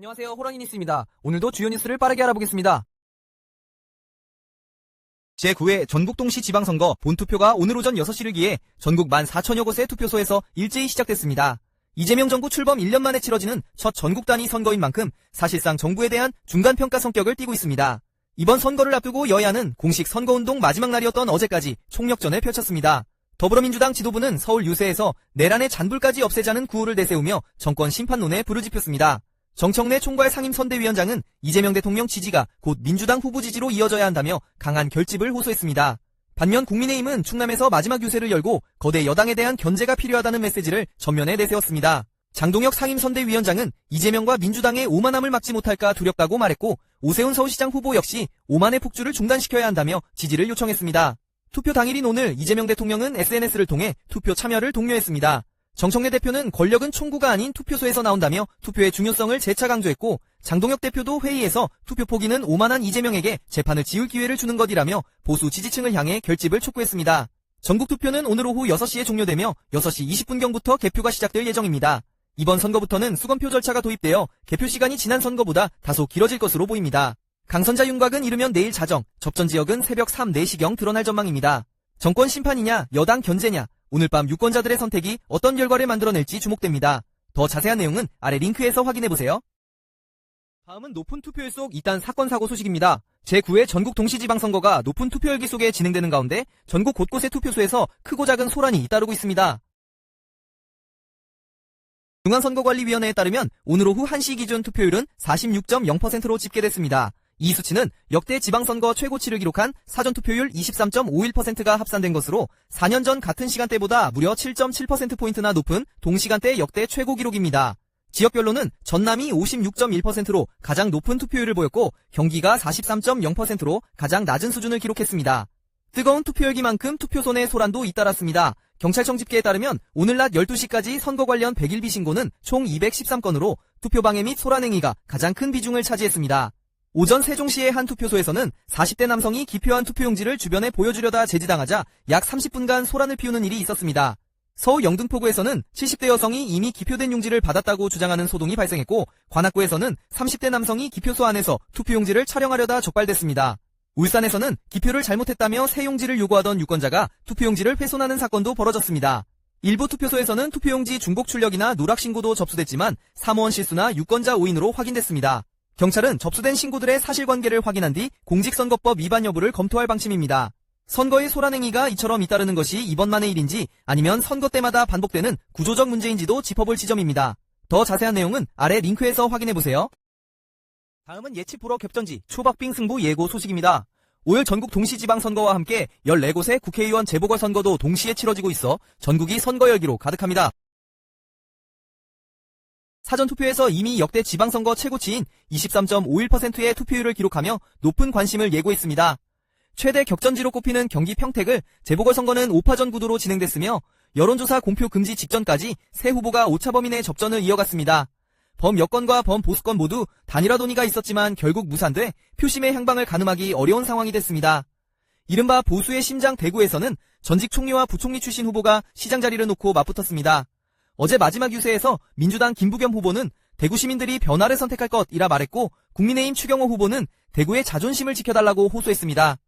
안녕하세요, 호랑이니스입니다. 오늘도 주요 뉴스를 빠르게 알아보겠습니다. 제9회 전국동시 지방선거 본투표가 오늘 오전 6시를 기해 전국 14,000여 곳의 투표소에서 일제히 시작됐습니다. 이재명 정부 출범 1년 만에 치러지는 첫 전국 단위 선거인 만큼 사실상 정부에 대한 중간평가 성격을 띠고 있습니다. 이번 선거를 앞두고 여야는 공식 선거운동 마지막 날이었던 어제까지 총력전을 펼쳤습니다. 더불어민주당 지도부는 서울 유세에서 내란의 잔불까지 없애자는 구호를 내세우며 정권 심판론에 불을 지폈습니다. 정청래 총괄 상임선대위원장은 이재명 대통령 지지가 곧 민주당 후보 지지로 이어져야 한다며 강한 결집을 호소했습니다. 반면 국민의힘은 충남에서 마지막 유세를 열고 거대 여당에 대한 견제가 필요하다는 메시지를 전면에 내세웠습니다. 장동혁 상임선대위원장은 이재명과 민주당의 오만함을 막지 못할까 두렵다고 말했고 오세훈 서울시장 후보 역시 오만의 폭주를 중단시켜야 한다며 지지를 요청했습니다. 투표 당일인 오늘 이재명 대통령은 SNS를 통해 투표 참여를 독려했습니다. 정청래 대표는 권력은 총구가 아닌 투표소에서 나온다며 투표의 중요성을 재차 강조했고 장동혁 대표도 회의에서 투표 포기는 오만한 이재명에게 재판을 지을 기회를 주는 것이라며 보수 지지층을 향해 결집을 촉구했습니다. 전국 투표는 오늘 오후 6시에 종료되며 6시 20분경부터 개표가 시작될 예정입니다. 이번 선거부터는 수검표 절차가 도입되어 개표 시간이 지난 선거보다 다소 길어질 것으로 보입니다. 강선자 윤곽은 이르면 내일 자정, 접전 지역은 새벽 3, 4시경 드러날 전망입니다. 정권 심판이냐, 여당 견제냐, 오늘 밤 유권자들의 선택이 어떤 결과를 만들어낼지 주목됩니다. 더 자세한 내용은 아래 링크에서 확인해보세요. 다음은 높은 투표율 속 2단 사건 사고 소식입니다. 제9회 전국 동시지방선거가 높은 투표율기 속에 진행되는 가운데 전국 곳곳의 투표소에서 크고 작은 소란이 잇따르고 있습니다. 중앙선거관리위원회에 따르면 오늘 오후 1시 기준 투표율은 46.0%로 집계됐습니다. 이 수치는 역대 지방선거 최고치를 기록한 사전투표율 23.51%가 합산된 것으로 4년 전 같은 시간대보다 무려 7.7%포인트나 높은 동시간대 역대 최고 기록입니다. 지역별로는 전남이 56.1%로 가장 높은 투표율을 보였고 경기가 43.0%로 가장 낮은 수준을 기록했습니다. 뜨거운 투표열기만큼 투표소 내 소란도 잇따랐습니다. 경찰청 집계에 따르면 오늘 낮 12시까지 선거 관련 100일비 신고는 총 213건으로 투표방해 및 소란행위가 가장 큰 비중을 차지했습니다. 오전 세종시의 한 투표소에서는 40대 남성이 기표한 투표용지를 주변에 보여주려다 제지당하자 약 30분간 소란을 피우는 일이 있었습니다. 서울 영등포구에서는 70대 여성이 이미 기표된 용지를 받았다고 주장하는 소동이 발생했고 관악구에서는 30대 남성이 기표소 안에서 투표용지를 촬영하려다 적발됐습니다. 울산에서는 기표를 잘못했다며 새 용지를 요구하던 유권자가 투표용지를 훼손하는 사건도 벌어졌습니다. 일부 투표소에서는 투표용지 중복 출력이나 누락 신고도 접수됐지만 사무원 실수나 유권자 오인으로 확인됐습니다. 경찰은 접수된 신고들의 사실관계를 확인한 뒤 공직선거법 위반 여부를 검토할 방침입니다. 선거의 소란행위가 이처럼 잇따르는 것이 이번만의 일인지 아니면 선거 때마다 반복되는 구조적 문제인지도 짚어볼 지점입니다. 더 자세한 내용은 아래 링크에서 확인해보세요. 다음은 예측 불허 겹전지 초박빙 승부 예고 소식입니다. 5일 전국 동시지방선거와 함께 14곳의 국회의원 재보궐선거도 동시에 치러지고 있어 전국이 선거 열기로 가득합니다. 사전투표에서 이미 역대 지방선거 최고치인 23.51%의 투표율을 기록하며 높은 관심을 예고했습니다. 최대 격전지로 꼽히는 경기 평택을 재보궐선거는 5파전 구도로 진행됐으며 여론조사 공표 금지 직전까지 새 후보가 오차범위 내 접전을 이어갔습니다. 범여권과 범보수권 모두 단일화 논의가 있었지만 결국 무산돼 표심의 향방을 가늠하기 어려운 상황이 됐습니다. 이른바 보수의 심장 대구에서는 전직 총리와 부총리 출신 후보가 시장 자리를 놓고 맞붙었습니다. 어제 마지막 유세에서 민주당 김부겸 후보는 대구 시민들이 변화를 선택할 것이라 말했고 국민의힘 추경호 후보는 대구의 자존심을 지켜달라고 호소했습니다.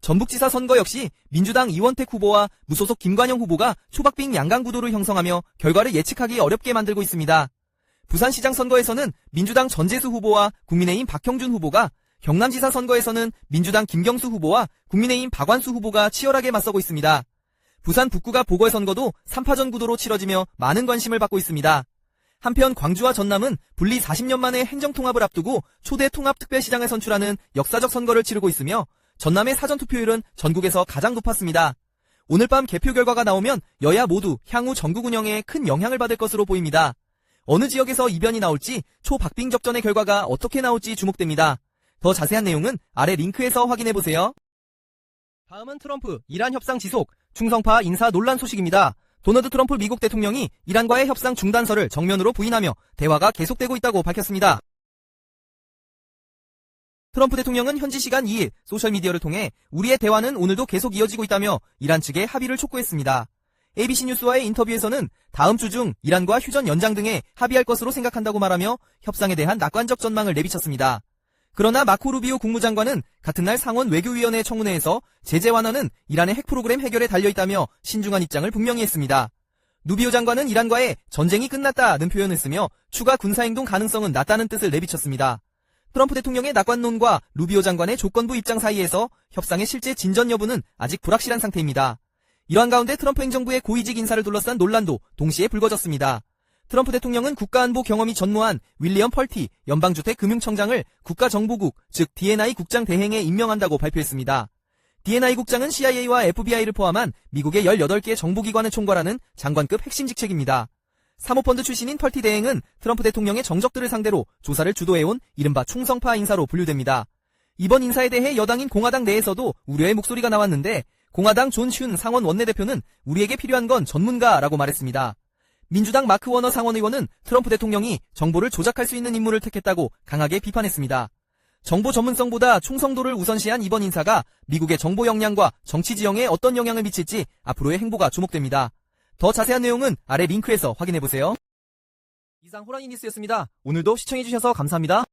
전북지사 선거 역시 민주당 이원택 후보와 무소속 김관영 후보가 초박빙 양강 구도를 형성하며 결과를 예측하기 어렵게 만들고 있습니다. 부산시장 선거에서는 민주당 전재수 후보와 국민의힘 박형준 후보가, 경남지사 선거에서는 민주당 김경수 후보와 국민의힘 박완수 후보가 치열하게 맞서고 있습니다. 부산 북구가 보궐선거도 3파전 구도로 치러지며 많은 관심을 받고 있습니다. 한편 광주와 전남은 분리 40년 만에 행정통합을 앞두고 초대 통합특별시장을 선출하는 역사적 선거를 치르고 있으며 전남의 사전투표율은 전국에서 가장 높았습니다. 오늘 밤 개표 결과가 나오면 여야 모두 향후 전국 운영에 큰 영향을 받을 것으로 보입니다. 어느 지역에서 이변이 나올지 초박빙 접전의 결과가 어떻게 나올지 주목됩니다. 더 자세한 내용은 아래 링크에서 확인해보세요. 다음은 트럼프, 이란 협상 지속, 충성파 인사 논란 소식입니다. 도널드 트럼프 미국 대통령이 이란과의 협상 중단설을 정면으로 부인하며 대화가 계속되고 있다고 밝혔습니다. 트럼프 대통령은 현지 시간 2일 소셜미디어를 통해 우리의 대화는 오늘도 계속 이어지고 있다며 이란 측에 합의를 촉구했습니다. ABC 뉴스와의 인터뷰에서는 다음 주 중 이란과 휴전 연장 등에 합의할 것으로 생각한다고 말하며 협상에 대한 낙관적 전망을 내비쳤습니다. 그러나 마코 루비오 국무장관은 같은 날 상원 외교위원회 청문회에서 제재 완화는 이란의 핵 프로그램 해결에 달려있다며 신중한 입장을 분명히 했습니다. 루비오 장관은 이란과의 전쟁이 끝났다는 표현을 쓰며 추가 군사행동 가능성은 낮다는 뜻을 내비쳤습니다. 트럼프 대통령의 낙관론과 루비오 장관의 조건부 입장 사이에서 협상의 실제 진전 여부는 아직 불확실한 상태입니다. 이러한 가운데 트럼프 행정부의 고위직 인사를 둘러싼 논란도 동시에 불거졌습니다. 트럼프 대통령은 국가안보 경험이 전무한 윌리엄 펄티 연방주택금융청장을 국가정보국, 즉 D&I 국장 대행에 임명한다고 발표했습니다. D&I 국장은 CIA와 FBI를 포함한 미국의 18개 정보기관을 총괄하는 장관급 핵심 직책입니다. 사모펀드 출신인 펄티 대행은 트럼프 대통령의 정적들을 상대로 조사를 주도해온 이른바 충성파 인사로 분류됩니다. 이번 인사에 대해 여당인 공화당 내에서도 우려의 목소리가 나왔는데 공화당 존 슌 상원 원내대표는 우리에게 필요한 건 전문가라고 말했습니다. 민주당 마크 워너 상원의원은 트럼프 대통령이 정보를 조작할 수 있는 인물을 택했다고 강하게 비판했습니다. 정보 전문성보다 충성도를 우선시한 이번 인사가 미국의 정보 역량과 정치 지형에 어떤 영향을 미칠지 앞으로의 행보가 주목됩니다. 더 자세한 내용은 아래 링크에서 확인해보세요. 이상 호랑이 뉴스였습니다. 오늘도 시청해주셔서 감사합니다.